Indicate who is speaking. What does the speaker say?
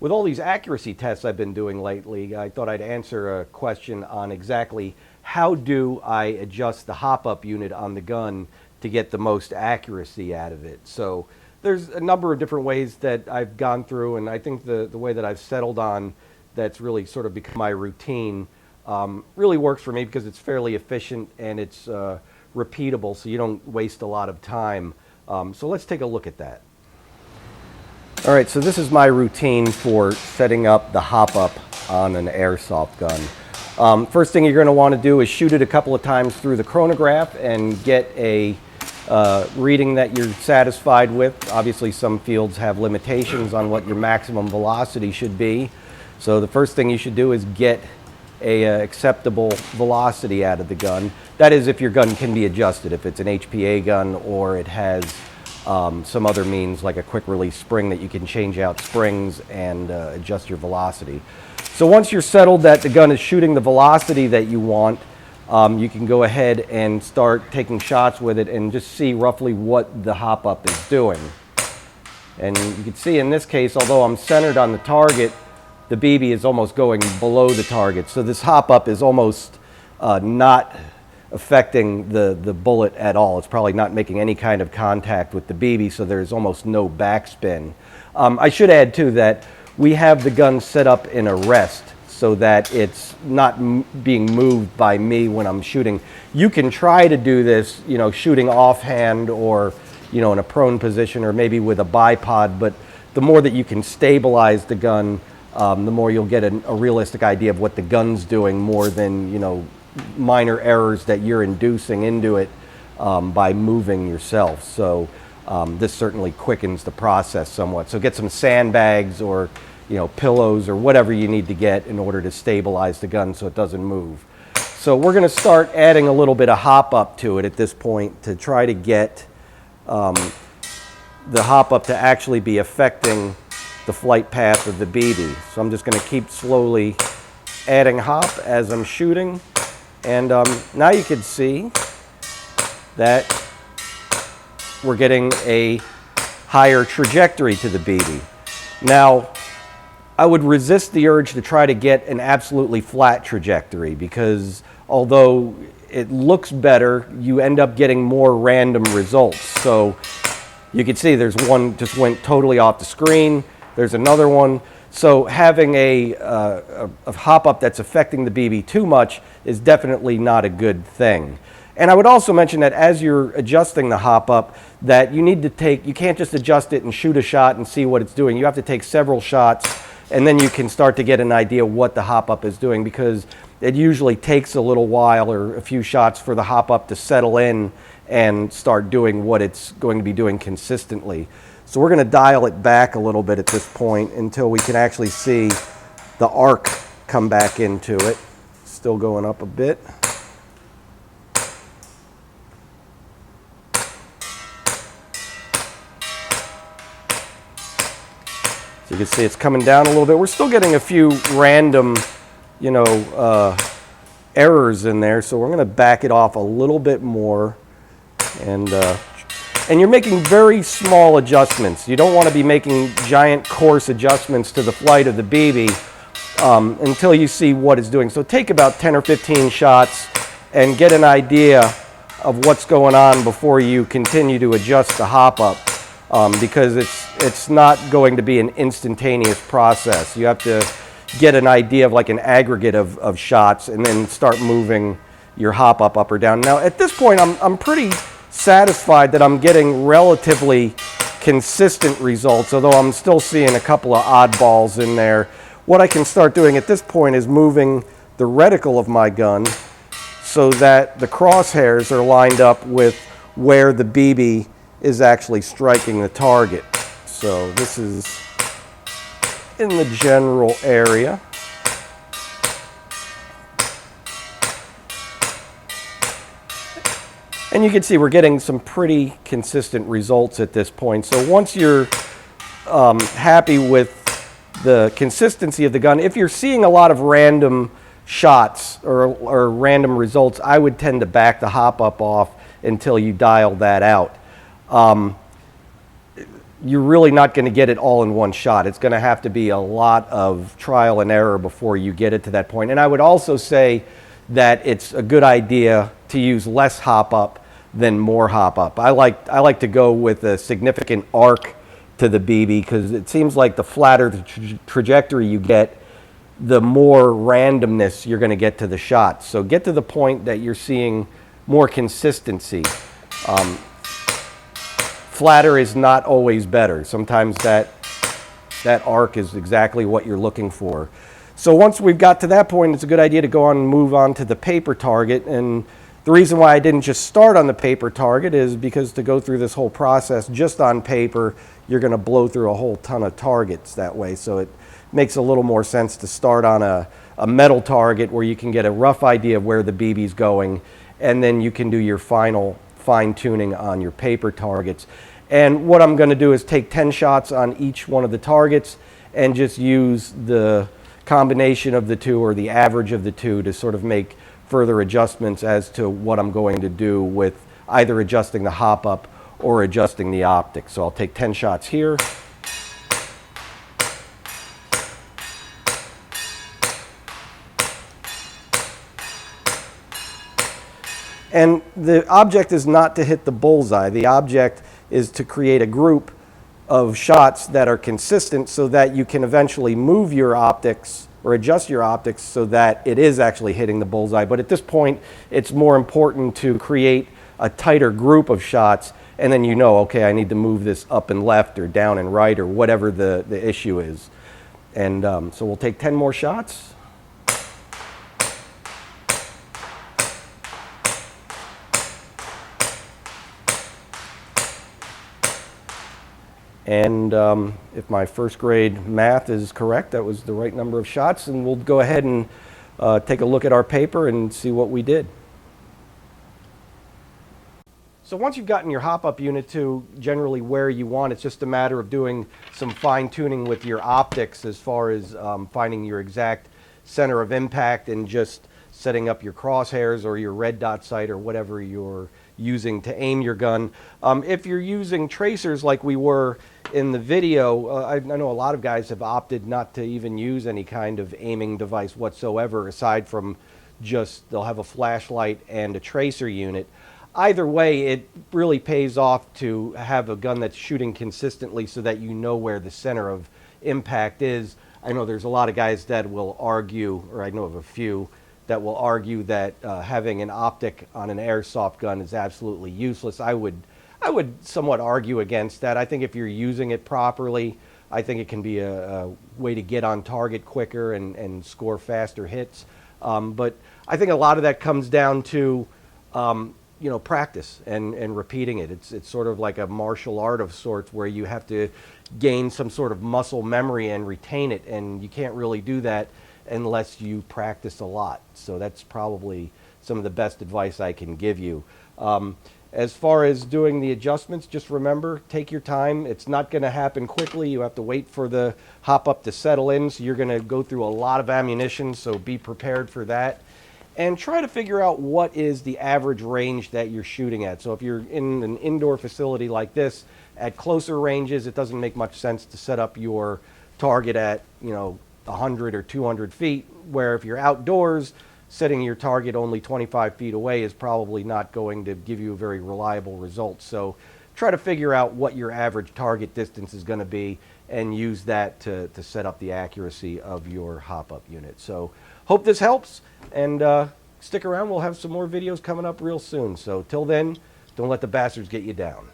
Speaker 1: With all these accuracy tests I've been doing lately, I thought I'd answer a question on exactly how do I adjust the hop-up unit on the gun to get the most accuracy out of it. So there's a number of different ways that I've gone through, and I think the way that I've settled on that's really sort of become my routine really works for me because it's fairly efficient and it's repeatable, so you don't waste a lot of time. So let's take a look at that. All right, so this is my routine for setting up the hop-up on an airsoft gun. First thing you're going to want to do is shoot it a couple of times through the chronograph and get a reading that you're satisfied with. Obviously, some fields have limitations on what your maximum velocity should be. So the first thing you should do is get a acceptable velocity out of the gun. That is, if your gun can be adjusted, if it's an HPA gun or it has some other means like a quick release spring that you can change out springs and adjust your velocity. So once you're settled that the gun is shooting the velocity that you want, you can go ahead and start taking shots with it and just see roughly what the hop-up is doing. And you can see in this case, although I'm centered on the target, the BB is almost going below the target. So this hop-up is almost not affecting the bullet at all. It's probably not making any kind of contact with the BB, so there's almost no backspin. I should add too that we have the gun set up in a rest so that it's not being moved by me when I'm shooting. You can try to do this, you know, shooting offhand or, you know, in a prone position or maybe with a bipod, but the more that you can stabilize the gun, the more you'll get a realistic idea of what the gun's doing more than, you know, minor errors that you're inducing into it by moving yourself. So this certainly quickens the process somewhat. So get some sandbags or, you know, pillows or whatever you need to get in order to stabilize the gun so it doesn't move. So we're going to start adding a little bit of hop up to it at this point to try to get the hop up to actually be affecting the flight path of the BB. So I'm just going to keep slowly adding hop as I'm shooting. And now you can see that we're getting a higher trajectory to the BB. Now, I would resist the urge to try to get an absolutely flat trajectory because although it looks better, you end up getting more random results. So you can see there's one just went totally off the screen. There's another one. So having a hop-up that's affecting the BB too much is definitely not a good thing. And I would also mention that as you're adjusting the hop-up, that you need to you can't just adjust it and shoot a shot and see what it's doing. You have to take several shots, and then you can start to get an idea what the hop-up is doing, because it usually takes a little while or a few shots for the hop-up to settle in and start doing what it's going to be doing consistently. So we're going to dial it back a little bit at this point until we can actually see the arc come back into it. Still going up a bit. So you can see it's coming down a little bit. We're still getting a few random, you know, errors in there. So we're going to back it off a little bit more. And you're making very small adjustments. You don't want to be making giant coarse adjustments to the flight of the BB until you see what it's doing. So take about 10 or 15 shots and get an idea of what's going on before you continue to adjust the hop-up, because it's not going to be an instantaneous process. You have to get an idea of like an aggregate of shots and then start moving your hop-up up or down. Now at this point I'm pretty satisfied that I'm getting relatively consistent results, although I'm still seeing a couple of oddballs in there. What I can start doing at this point is moving the reticle of my gun so that the crosshairs are lined up with where the BB is actually striking the target. So this is in the general area. And you can see we're getting some pretty consistent results at this point. So once you're happy with the consistency of the gun, if you're seeing a lot of random shots or random results, I would tend to back the hop-up off until you dial that out. you're really not going to get it all in one shot. It's going to have to be a lot of trial and error before you get it to that point. And I would also say that it's a good idea to use less hop up than more hop up. I like to go with a significant arc to the BB, because it seems like the flatter the trajectory you get, the more randomness you're going to get to the shot. So get to the point that you're seeing more consistency. Flatter is not always better. Sometimes that arc is exactly what you're looking for. So once we've got to that point, it's a good idea to go on and move on to the paper target. And the reason why I didn't just start on the paper target is because to go through this whole process just on paper, you're going to blow through a whole ton of targets that way. So it makes a little more sense to start on a metal target where you can get a rough idea of where the BB's going, and then you can do your final fine-tuning on your paper targets. And what I'm going to do is take 10 shots on each one of the targets and just use the combination of the two, or the average of the two, to sort of make further adjustments as to what I'm going to do with either adjusting the hop up or adjusting the optics. So I'll take 10 shots here. And the object is not to hit the bullseye. The object is to create a group of shots that are consistent so that you can eventually move your optics or adjust your optics so that it is actually hitting the bullseye. But at this point, it's more important to create a tighter group of shots, and then you know, okay, I need to move this up and left or down and right or whatever the issue is. And so we'll take 10 more shots. And if my first grade math is correct, that was the right number of shots. And we'll go ahead and take a look at our paper and see what we did. So once you've gotten your hop-up unit to generally where you want, it's just a matter of doing some fine-tuning with your optics as far as finding your exact center of impact and just setting up your crosshairs or your red dot sight or whatever you're using to aim your gun. If you're using tracers like we were in the video, I know a lot of guys have opted not to even use any kind of aiming device whatsoever, aside from just they'll have a flashlight and a tracer unit. Either way, it really pays off to have a gun that's shooting consistently so that you know where the center of impact is. I know there's a lot of guys that will argue, or I know of a few, that will argue that having an optic on an airsoft gun is absolutely useless. I would somewhat argue against that. I think if you're using it properly, I think it can be a way to get on target quicker and score faster hits. But I think a lot of that comes down to practice and repeating it. It's sort of like a martial art of sorts where you have to gain some sort of muscle memory and retain it, and you can't really do that unless you practice a lot. So that's probably some of the best advice I can give you. As far as doing the adjustments, just remember, take your time. It's not going to happen quickly. You have to wait for the hop-up to settle in, so you're going to go through a lot of ammunition, so be prepared for that. And try to figure out what is the average range that you're shooting at. So if you're in an indoor facility like this, at closer ranges, it doesn't make much sense to set up your target at 100 or 200 feet, where if you're outdoors, setting your target only 25 feet away is probably not going to give you a very reliable result. So try to figure out what your average target distance is going to be and use that to set up the accuracy of your hop-up unit. So hope this helps, and stick around. We'll have some more videos coming up real soon. So till then, don't let the bastards get you down.